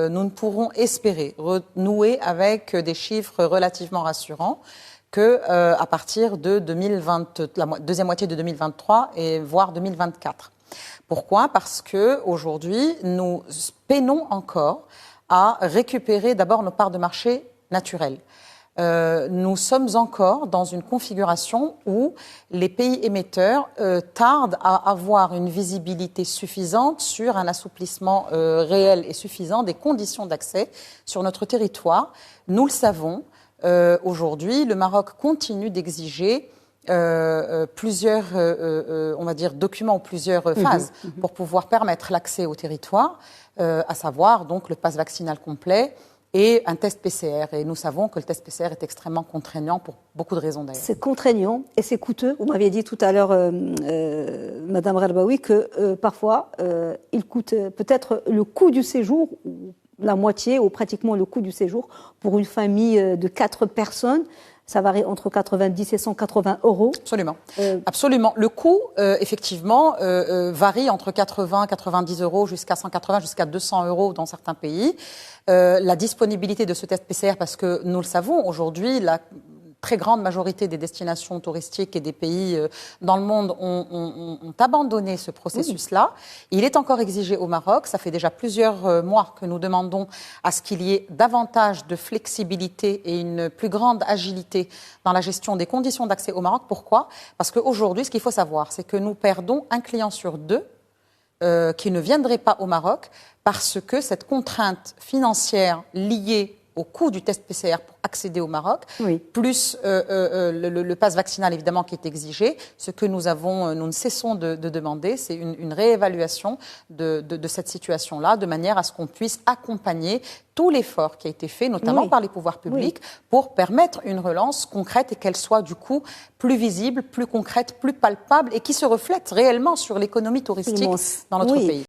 Nous ne pourrons espérer renouer avec des chiffres relativement rassurants que à partir de 2020, la deuxième moitié de 2023 et voire 2024. Pourquoi? Parce qu'aujourd'hui, nous peinons encore à récupérer d'abord nos parts de marché naturelles. Nous sommes encore dans une configuration où les pays émetteurs tardent à avoir une visibilité suffisante sur un assouplissement réel et suffisant des conditions d'accès sur notre territoire. Nous le savons, aujourd'hui, le Maroc continue d'exiger plusieurs, on va dire, documents ou plusieurs phases pour pouvoir permettre l'accès au territoire, à savoir donc le pass vaccinal complet, et un test PCR. Et nous savons que le test PCR est extrêmement contraignant pour beaucoup de raisons d'ailleurs. C'est contraignant et c'est coûteux. Vous m'aviez dit tout à l'heure, Madame Rerbaoui, que parfois, il coûte peut-être le coût du séjour, la moitié ou pratiquement le coût du séjour pour une famille de 4 personnes. Ça varie entre 90 et 180 euros. Absolument. Absolument. Le coût, effectivement, varie entre 80, 90 euros jusqu'à 180, jusqu'à 200 euros dans certains pays. La disponibilité de ce test PCR, parce que nous le savons, aujourd'hui, la très grande majorité des destinations touristiques et des pays dans le monde ont abandonné ce processus-là. Il est encore exigé au Maroc. Ça fait déjà plusieurs mois que nous demandons à ce qu'il y ait davantage de flexibilité et une plus grande agilité dans la gestion des conditions d'accès au Maroc. Pourquoi? Parce qu'aujourd'hui, ce qu'il faut savoir, c'est que nous perdons un client sur 2 qui ne viendrait pas au Maroc parce que cette contrainte financière liée au coût du test PCR pour accéder au Maroc, plus le pass vaccinal évidemment qui est exigé. Ce que nous ne cessons de demander, c'est une réévaluation de cette situation-là, de manière à ce qu'on puisse accompagner tout l'effort qui a été fait, notamment par les pouvoirs publics, pour permettre une relance concrète et qu'elle soit du coup plus visible, plus concrète, plus palpable et qui se reflète réellement sur l'économie touristique dans notre pays.